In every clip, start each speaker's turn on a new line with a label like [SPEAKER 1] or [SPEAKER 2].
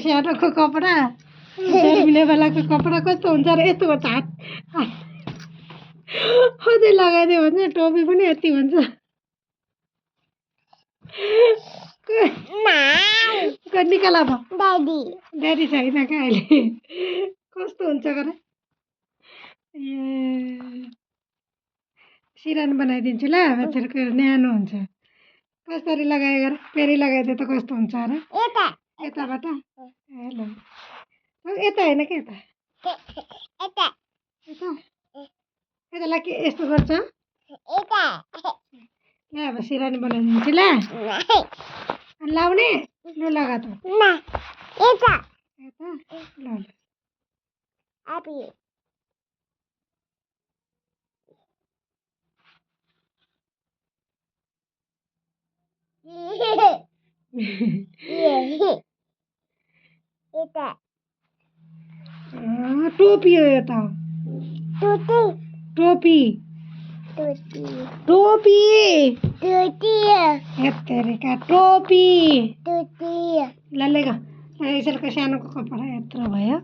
[SPEAKER 1] स्याटोको कपडा जर्मिने बेलाको कपडा कस्तो हुन्छ र यस्तो हुन्छ हात अझै लगाइदियो भने टोपी पनि यति हुन्छ निकाल अब ड्याडी छैन क्या अहिले कस्तो हुन्छ गर सिरानी बनाइदिन्छु ल बेचेरको न्यानो हुन्छ कसरी लगायो गर फेरि लगाइदियो त कस्तो हुन्छ अरे यताबाट ए ल यता होइन कि यता यता यतालाई के यस्तो गर्छ ल अब सिरानी बनाइदिन्छु ल लाउने लु लगा त यता ल टोपी हो यो त टोपी टोपी हेत्तेरिका टोपी ललेगा यसैको सानोको कपडा यत्रो भयो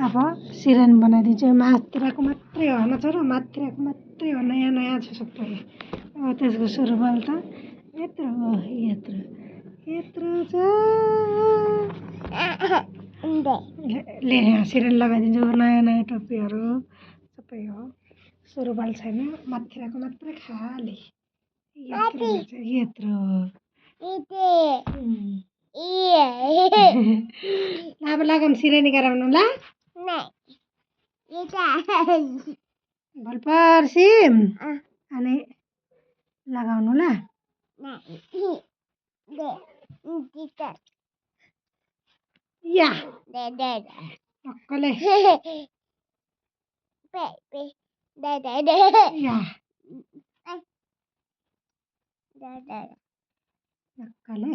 [SPEAKER 1] अब सिरानी बनाइदिन्छु माथितिरको मात्रै हो न छोरो माथितिरको मात्रै हो नयाँ नयाँ छ सबै अब त्यसको सुरुवाल त यत्रो हो यत्रो छ ले यहाँ सिरानी लगाइदिन्छु नयाँ नयाँ टोपीहरू सबै हो सुरुवाल छैन माथितिरको मात्रै खाली यत्रो अब लगाम सिरानी गराउनु ल भोलि अनि लगाउनु ल या टक्कले या टक्कले